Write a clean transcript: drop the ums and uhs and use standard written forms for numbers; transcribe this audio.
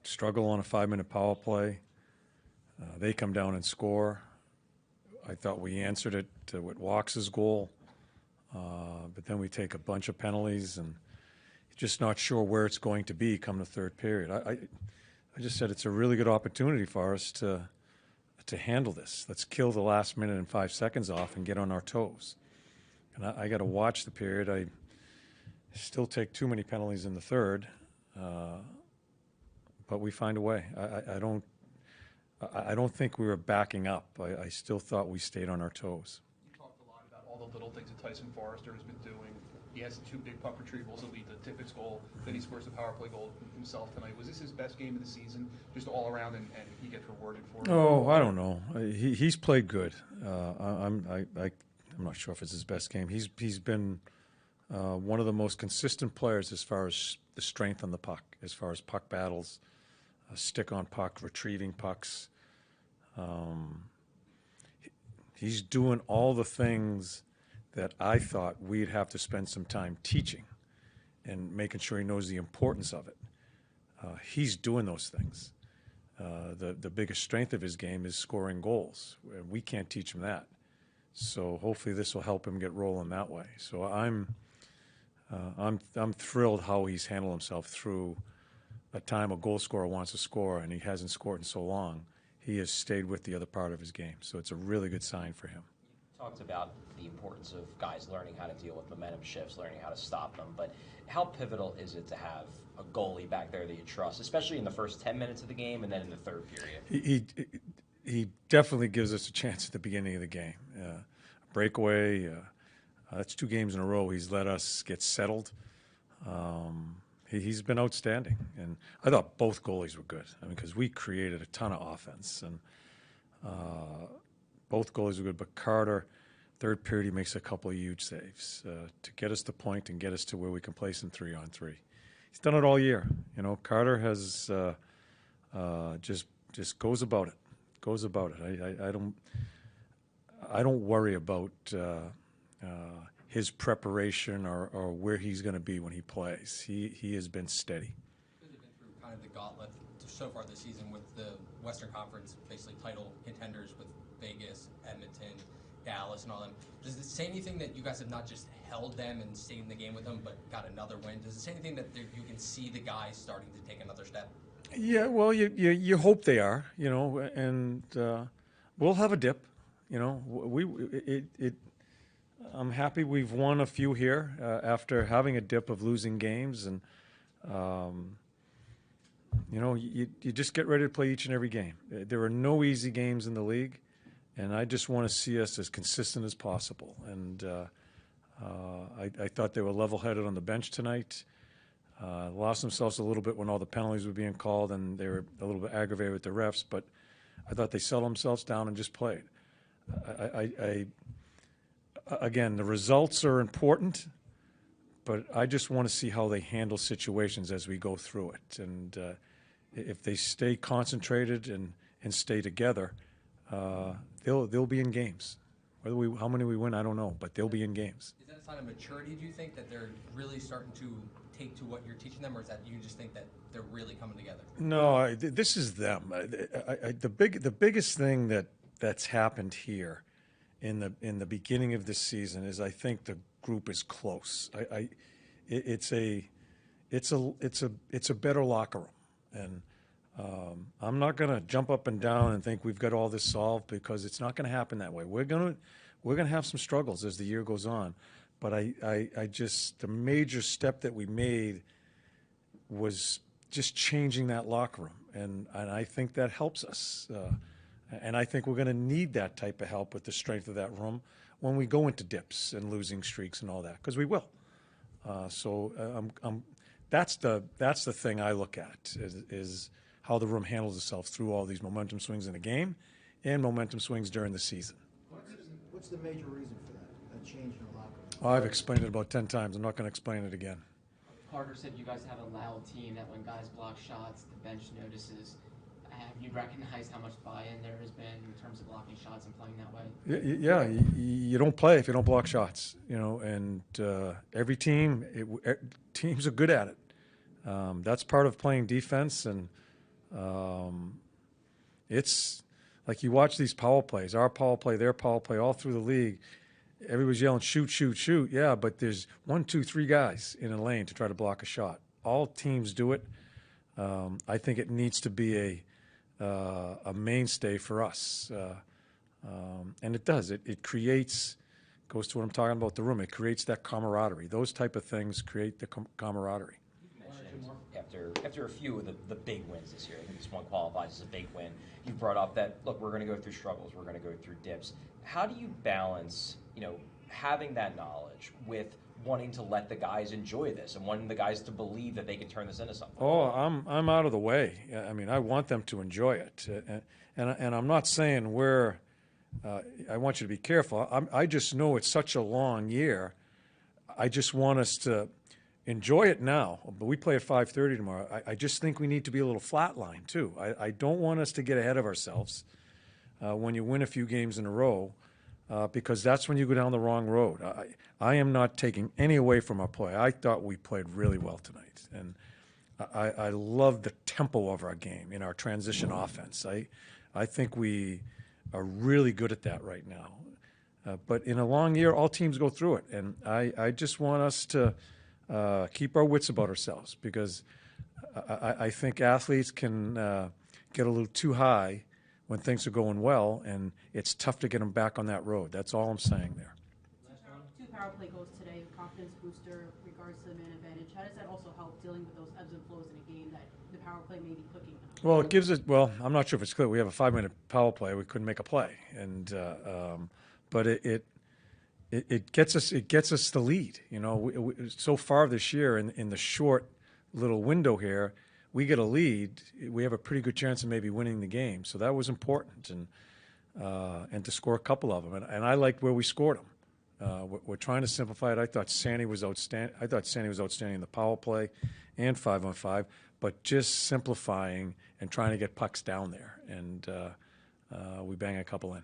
Struggle on a 5-minute power play. They come down and score. I thought we answered it with Walks' goal, but then we take a bunch of penalties and just not sure where it's going to be come the third period. I just said it's a really good opportunity for us to handle this. Let's kill the last minute and 5 seconds off and get on our toes. And I got to watch the period. I still take too many penalties in the third, but we find a way. I don't think we were backing up. I still thought we stayed on our toes. You talked a lot about all the little things that Tyson Forrester has been doing. He has the 2 big puck retrievals that lead to Tippett's goal. Then he scores the power play goal himself tonight. Was this his best game of the season, just all around, and he gets rewarded for it? Oh, I don't know. He's played good. I'm not sure if it's his best game. He's been one of the most consistent players as far as the strength on the puck, as far as puck battles, stick on puck, retrieving pucks. He's doing all the things that I thought we'd have to spend some time teaching and making sure he knows the importance of it. He's doing those things. The biggest strength of his game is scoring goals. We can't teach him that. So hopefully this will help him get rolling that way. So I'm thrilled how he's handled himself through a time a goal scorer wants to score and he hasn't scored in so long. He has stayed with the other part of his game. So it's a really good sign for him. You talked about the importance of guys learning how to deal with momentum shifts, learning how to stop them. But how pivotal is it to have a goalie back there that you trust, especially in the first 10 minutes of the game and then in the third period? He definitely gives us a chance at the beginning of the game. Breakaway, that's 2 games in a row he's let us get settled. He's been outstanding, and I thought both goalies were good. I mean, because we created a ton of offense, and both goalies were good. But Carter, third period, he makes a couple of huge saves to get us the point and get us to where we can place in 3-on-3. He's done it all year. You know, Carter has just goes about it. Goes about it. I don't worry about his preparation or where he's going to be when he plays. He has been steady. You've been through kind of the gauntlet so far this season with the Western Conference, basically title contenders with Vegas, Edmonton, Dallas, and all them. Does it say anything that you guys have not just held them and stayed in the game with them, but got another win? Does it say anything that you can see the guys starting to take another step? Yeah, well, you hope they are, you know, and we'll have a dip, you know. I'm happy we've won a few here after having a dip of losing games, and you know, you just get ready to play each and every game. There are no easy games in the league, and I just want to see us as consistent as possible. And I thought they were level-headed on the bench tonight. Lost themselves a little bit when all the penalties were being called, and they were a little bit aggravated with the refs. But I thought they settled themselves down and just played. Again, the results are important, but I just want to see how they handle situations as we go through it. And if they stay concentrated and stay together, they'll be in games. How many we win, I don't know, but they'll be in games. Is that a sign of maturity, do you think, that they're really starting to take to what you're teaching them, or is that you just think that they're really coming together? No, this is them. The biggest thing that's happened here in the beginning of this season is I think the group is close. It's a better locker room, and I'm not going to jump up and down and think we've got all this solved, because it's not going to happen that way. We're going to have some struggles as the year goes on, but I just, the major step that we made was just changing that locker room, and I think that helps us. And I think we're going to need that type of help with the strength of that room when we go into dips and losing streaks and all that, because we will. That's the thing I look at is how the room handles itself through all these momentum swings in the game and momentum swings during the season. What's the major reason for that change in the locker room? Oh, I've explained it about 10 times. I'm not going to explain it again. Carter said you guys have a loud team, that when guys block shots, the bench notices. Have you recognized how much buy-in there has been in terms of blocking shots and playing that way? Yeah, you don't play if you don't block shots, you know, and every teams are good at it. That's part of playing defense, and it's like you watch these power plays, our power play, their power play, all through the league. Everybody's yelling, shoot, shoot, shoot. Yeah, but there's 1, 2, 3 guys in a lane to try to block a shot. All teams do it. I think it needs to be a mainstay for us. And it does. It creates, goes to what I'm talking about, the room. It creates that camaraderie. Those type of things create the camaraderie. You mentioned after a few of the big wins this year, I think this one qualifies as a big win. You brought up that, look, we're going to go through struggles. We're going to go through dips. How do you balance, having that knowledge with wanting to let the guys enjoy this and wanting the guys to believe that they can turn this into something? Oh, I'm out of the way. I mean, I want them to enjoy it, and I'm not saying I want you to be careful. I just know it's such a long year. I just want us to enjoy it now. But we play at 5:30 tomorrow. I just think we need to be a little flatline too. I don't want us to get ahead of ourselves when you win a few games in a row, because that's when you go down the wrong road. I am not taking any away from our play. I thought we played really well tonight, and I love the tempo of our game in our transition offense. I think we are really good at that right now. But in a long year, all teams go through it, and I just want us to keep our wits about ourselves, because I think athletes can get a little too high when things are going well, and it's tough to get them back on that road. That's all I'm saying there. Two power play goals today, confidence booster regards to the man advantage. How does that also help dealing with those ebbs and flows in a game that the power play may be clicking now? Well, it gives us. Well, I'm not sure if it's clear. We have a 5-minute power play. We couldn't make a play, and but it gets us. It gets us the lead. So far this year in the short little window here, we get a lead. We have a pretty good chance of maybe winning the game. So that was important, and to score a couple of them. And I liked where we scored them. We're trying to simplify it. I thought Sandy was outstanding. In the power play and 5-on-5. But just simplifying and trying to get pucks down there, and we bang a couple in.